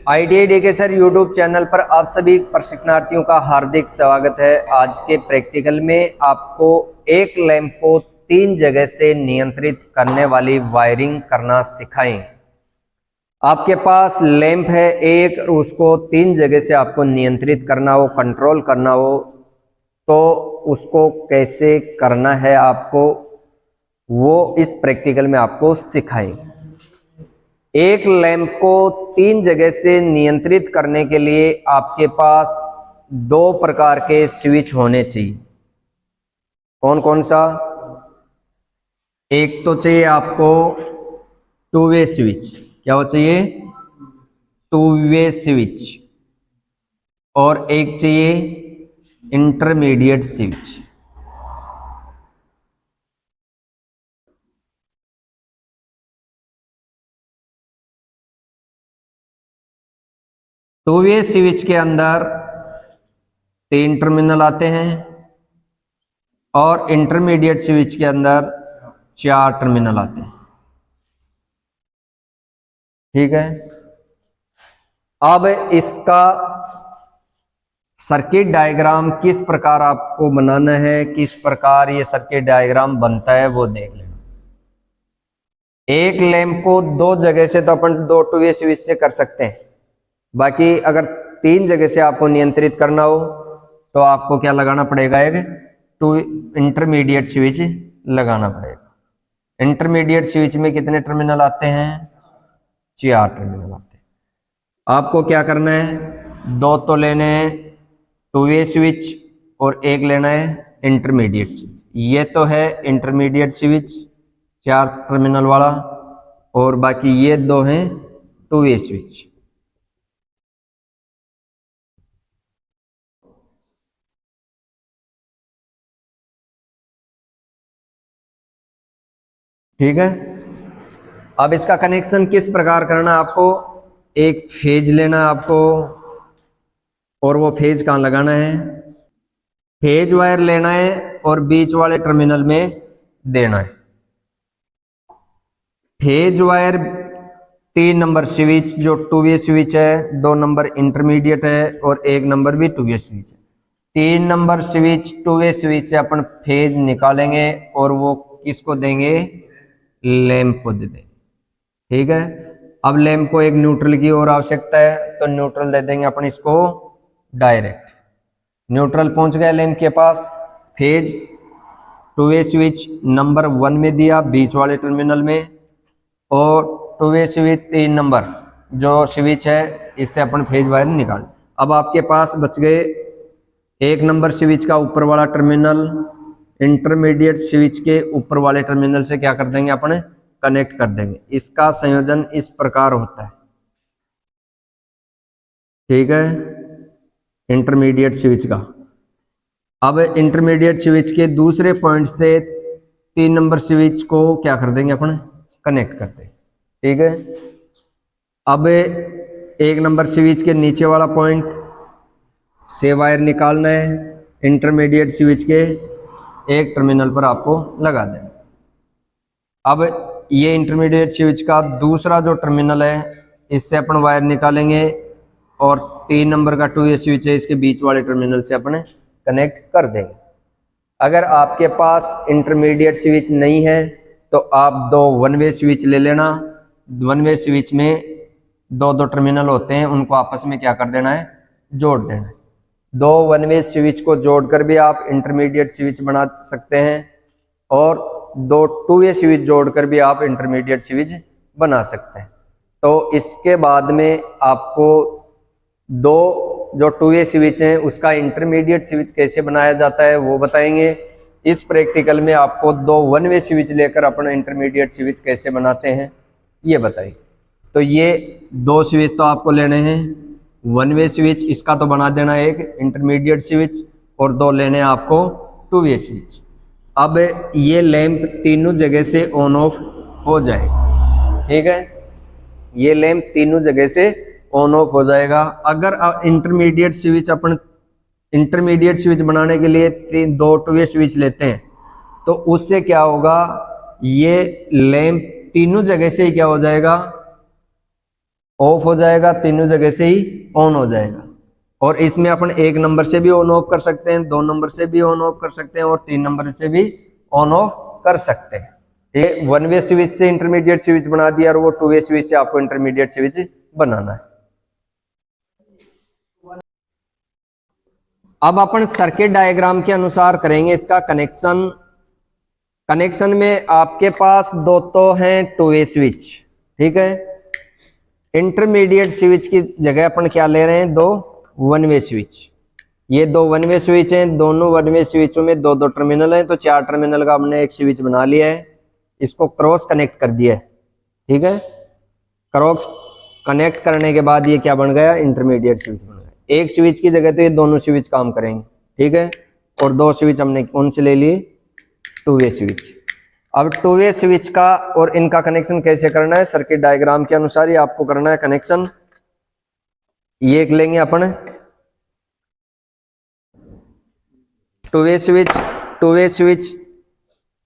ITI DK sir YouTube channel पर आप सभी प्रशिक्षणार्थियों का हार्दिक स्वागत है। आज के प्रैक्टिकल में आपको एक लैंप को 3 जगह से नियंत्रित करने वाली वायरिंग करना सिखाएंगे। आपके पास लैंप है एक, उसको 3 जगह से आपको नियंत्रित करना हो, कंट्रोल करना हो, तो उसको कैसे करना है आपको वो इस प्रैक्टिकल में आपको सिखाएंगे। एक लैंप को 3 जगह से नियंत्रित करने के लिए आपके पास 2 प्रकार के स्विच होने चाहिए। कौन कौन सा? एक तो चाहिए आपको टू वे स्विच। क्या हो चाहिए? To way switch. और एक चाहिए intermediate switch. To way switch के अंदर 3 टर्मिनल आते हैं और इंटरमीडिएट स्विच के अंदर 4 टर्मिनल आते हैं। ठीक है। अब इसका सर्किट डायग्राम किस प्रकार आपको बनाना है, किस प्रकार ये सर्किट डायग्राम बनता है वो देख लेना। एक लैंप को 2 जगह से तो अपन 2 टू वे स्विच से कर सकते हैं, बाकी अगर 3 जगह से आपको नियंत्रित करना हो तो आपको क्या लगाना पड़ेगा? एक टू इंटरमीडिएट स्विच लगाना पड़ेगा। इंटरमीडिएट स्विच में कितने टर्मिनल आते हैं? 4 टर्मिनल आते हैं। आपको क्या करना है? 2 तो लेने हैं टू वे स्विच और एक लेना है इंटरमीडिएट स्विच। ये तो है इंटरमीडिएट स्विच 4 टर्मिनल वाला, और बाकी ये 2 हैं टू वे स्विच। ठीक है। अब इसका कनेक्शन किस प्रकार करना है आपको? एक फेज लेना है आपको, और वो फेज कहाँ लगाना है? फेज वायर लेना है और बीच वाले टर्मिनल में देना है। फेज वायर 3 नंबर स्विच जो टू वे स्विच है, 2 नंबर इंटरमीडिएट है और 1 नंबर भी टू वे स्विच है। 3 number switch to way switch से अपन फेज निकालेंगे और वो किसको देंगे? लैंप को दे देंगे। ठीक है। अब लैंप को एक न्यूट्रल की और आवश्यकता है, तो न्यूट्रल दे देंगे अपन इसको डायरेक्ट। न्यूट्रल पहुंच गया लैंप के पास। Phase two way switch number 1 में दिया बीच वाले टर्मिनल में, और टू वे स्विच 3 नंबर जो स्विच है इससे अपन फेज वायर निकाल। अब आपके पास बच गए 1 नंबर स्विच का ऊपर वाला टर्मिनल इंटरमीडिएट स्विच के ऊपर वाले टर्मिनल से क्या कर देंगे? अपन कनेक्ट कर देंगे। इसका संयोजन इस प्रकार होता है। ठीक है। इंटरमीडिएट स्विच का अब इंटरमीडिएट स्विच के दूसरे पॉइंट से 3 नंबर स्विच को क्या कर देंगे? अपन कनेक्ट कर देंगे। ठीक है। अब 1 नंबर स्विच के नीचे वाला पॉइंट से वायर निकालना है, इंटरमीडिएट स्विच के एक टर्मिनल पर आपको लगा देना। अब ये इंटरमीडिएट स्विच का दूसरा जो टर्मिनल है इससे अपन वायर निकालेंगे, और 3 नंबर का टू वे स्विच है इसके बीच वाले टर्मिनल से अपन कनेक्ट कर देंगे। अगर आपके पास इंटरमीडिएट स्विच नहीं है तो आप 2 वन वे स्विच ले लेना। 1 वे स्विच में 2 टर्मिनल होते हैं, उनको आपस में क्या कर देना है? जोड़ देना है। 2 वन वे स्विच को जोड़कर भी आप इंटरमीडिएट स्विच बना सकते हैं, और 2 टू वे स्विच जोड़कर भी आप इंटरमीडिएट स्विच बना सकते हैं। तो इसके बाद में आपको 2 जो टू वे स्विच हैं उसका इंटरमीडिएट स्विच कैसे बनाया जाता है वो बताएंगे। इस प्रैक्टिकल में आपको 2 वन वे स्विच लेकर अपना इंटरमीडिएट स्विच कैसे बनाते हैं ये बताइए। तो ये 2 स्विच तो आपको लेने हैं। 1 वे स्विच इसका तो बना देना एक इंटरमीडिएट स्विच, और 2 लेने हैं आपको टू वे स्विच। अब ये लैंप तीनों जगह से ऑन ऑफ हो जाएगा। ठीक है। ये लैंप तीनों जगह से ऑन ऑफ हो जाएगा। अगर इंटरमीडिएट स्विच अपन इंटरमीडिएट स्विच बनाने के लिए 2 टू वे स्विच लेते हैं तो उससे क्या होगा? ये लैंप तीनों जगह से क्या हो जाएगा? ऑफ हो जाएगा, तीनों जगह से ही ऑन हो जाएगा। और इसमें अपन 1 नंबर से भी ऑन ऑफ कर सकते हैं, 2 नंबर से भी ऑन ऑफ कर सकते हैं और 3 नंबर से भी ऑन ऑफ कर सकते हैं। ये 1 वे स्विच से इंटरमीडिएट स्विच बना दिया और वो 2 वे स्विच से आपको इंटरमीडिएट स्विच बनाना है। अब अपन सर्किट डायग्राम के अनुसार करेंगे इसका कनेक्शन। कनेक्शन में आपके पास दो तो हैं 2 वे स्विच, ठीक है। इंटरमीडिएट स्विच की जगह अपन क्या ले रहे हैं, 2 1 वे स्विच। ये 2 1 वे स्विच हैं, दोनों 1 वे स्विचों में 2 टर्मिनल हैं, तो 4 टर्मिनल का हमने एक स्विच बना लिया है। इसको क्रॉस कनेक्ट कर दिया है, ठीक है। क्रॉस कनेक्ट करने के बाद ये क्या बन गया, इंटरमीडिएट स्विच बन गया। एक स्विच की जगह तो ये दोनों स्विच काम करेंगे, ठीक है। और 2 स्विच हमने कौन से ले लिए, 2 वे स्विच। अब 2 वे स्विच का और इनका कनेक्शन कैसे करना है, सर्किट डायग्राम के अनुसार ही आपको करना है कनेक्शन। ये एक लेंगे अपन 2 वे स्विच। 2 वे स्विच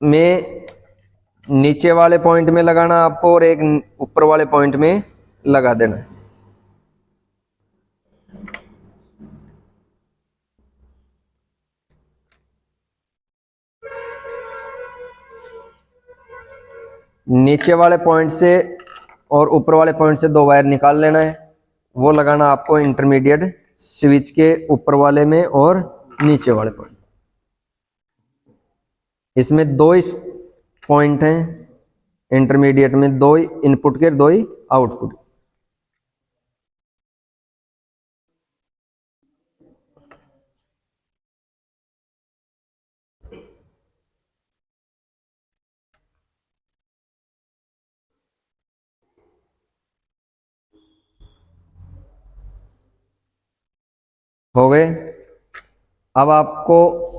में नीचे वाले पॉइंट में लगाना आपको और एक ऊपर वाले पॉइंट में लगा देना है। नीचे वाले पॉइंट से और ऊपर वाले पॉइंट से 2 वायर निकाल लेना है, वो लगाना आपको इंटरमीडिएट स्विच के ऊपर वाले में और नीचे वाले पॉइंट। इसमें 2 पॉइंट हैं इंटरमीडिएट में, 2 इनपुट के 2 आउटपुट। हो गए। अब आपको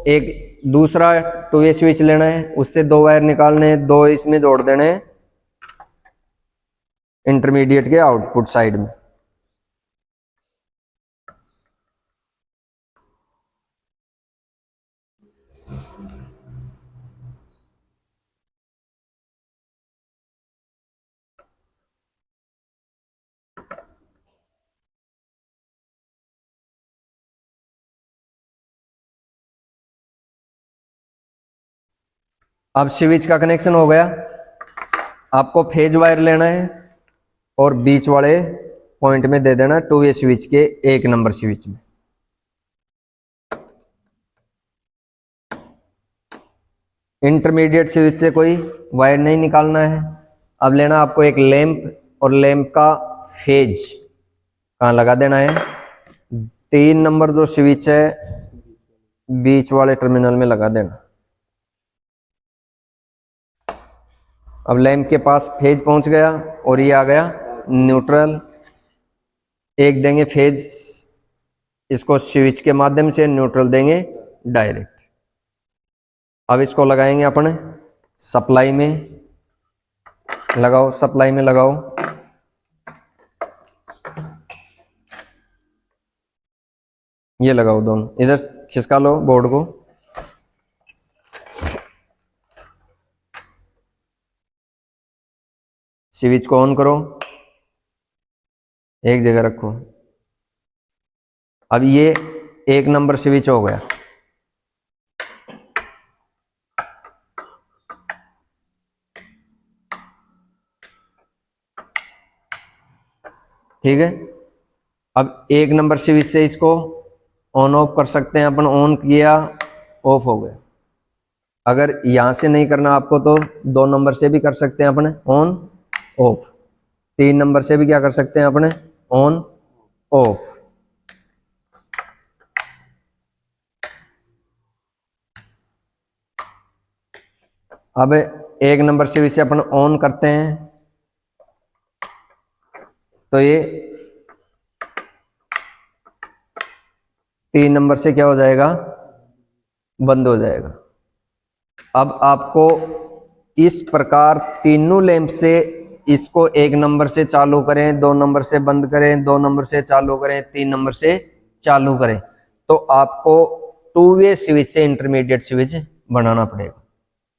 एक दूसरा 2 वे स्विच लेना है, उससे 2 वायर निकालने हैं, 2 इसमें जोड़ देने हैं इंटरमीडिएट के आउटपुट साइड में। अब स्विच का कनेक्शन हो गया। आपको फेज वायर लेना है और बीच वाले पॉइंट में दे देना 2 वे स्विच के 1 नंबर स्विच में। इंटरमीडिएट स्विच से कोई वायर नहीं निकालना है। अब लेना आपको एक लैंप और लैंप का फेज कहाँ लगा देना है, 3 नंबर जो स्विच है बीच वाले टर्मिनल में लगा देना। अब लैंप के पास फेज पहुंच गया और ये आ गया न्यूट्रल। एक देंगे फेज इसको स्विच के माध्यम से, न्यूट्रल देंगे डायरेक्ट। अब इसको लगाएंगे अपने सप्लाई में, लगाओ सप्लाई में लगाओ। ये लगाओ दोनों, इधर खिसका लो बोर्ड को। स्विच को ऑन करो, एक जगह रखो। अब ये 1 नंबर स्विच हो गया। ठीक है। अब 1 नंबर स्विच से इसको ऑन ऑफ कर सकते हैं अपन। ऑन किया, ऑफ हो गया। अगर यहां से नहीं करना आपको तो 2 नंबर से भी कर सकते हैं अपने, ऑन ऑफ। 3 नंबर से भी क्या कर सकते हैं अपने, ऑन ऑफ। अब 1 नंबर स्विच से अपन ऑन करते हैं तो ये 3 नंबर से क्या हो जाएगा, बंद हो जाएगा। अब आपको इस प्रकार तीनों लैंप से इसको 1 नंबर से चालू करें, 2 नंबर से बंद करें, 2 नंबर से चालू करें, 3 नंबर से चालू करें, तो आपको 2 वे स्विच से इंटरमीडिएट स्विच बनाना पड़ेगा।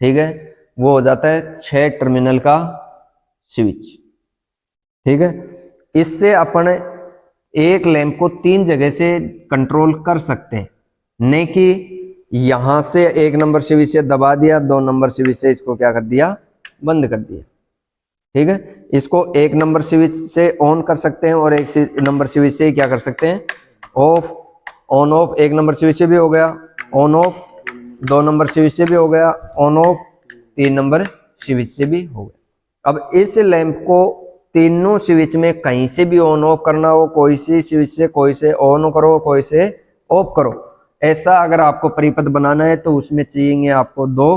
ठीक है, वो हो जाता है 6 टर्मिनल का स्विच। ठीक है, इससे अपन एक लैंप को 3 जगह से कंट्रोल कर सकते हैं, नहीं कि यहां से 1 नंबर स्विच से दबा दिया, 2 नंबर स्विच से इसको क्या कर दिया, बंद कर दिया। ठीक है, इसको 1 नंबर स्विच से ऑन कर सकते हैं और 1 नंबर स्विच से क्या कर सकते हैं, of on off. 1 number switch से भी हो गया ऑन ऑफ, 2 नंबर स्विच से भी हो गया ऑन ऑफ, 3 नंबर स्विच से भी हो गया। अब इस लैंप को तीनों स्विच में कहीं से भी ऑन ऑफ करना हो, कोई सी स्विच से, कोई से ऑन करो, कोई से ऑफ करो, ऐसा अगर आपको परिपथ बनाना है तो उसमें चाहिए आपको 2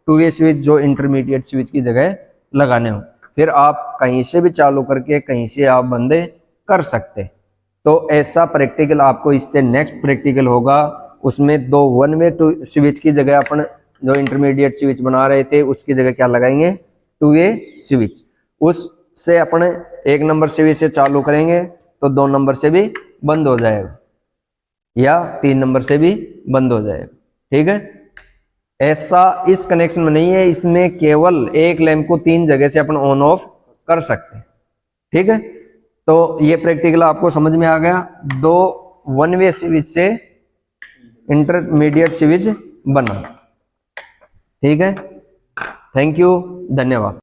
टू वे स्विच जो इंटरमीडिएट स्विच की जगह लगाने हो। फिर आप कहीं से भी चालू करके कहीं से आप बंद कर सकते। तो ऐसा प्रैक्टिकल आपको इससे नेक्स्ट प्रैक्टिकल होगा, उसमें 2 वन वे टू स्विच की जगह अपन जो इंटरमीडिएट स्विच बना रहे थे उसकी जगह क्या लगाएंगे, 2 वे स्विच। उससे अपन 1 नंबर स्विच से चालू करेंगे तो 2 नंबर से भी बंद हो जाएगा या 3 नंबर से भी बंद हो जाएगा। ठीक है, ऐसा इस कनेक्शन में नहीं है, इसमें केवल एक लैंप को 3 जगह से अपन ऑन ऑफ कर सकते हैं। ठीक है, तो ये प्रैक्टिकल आपको समझ में आ गया। 2 वन वे स्विच से इंटरमीडिएट स्विच बना। ठीक है, थैंक यू, धन्यवाद।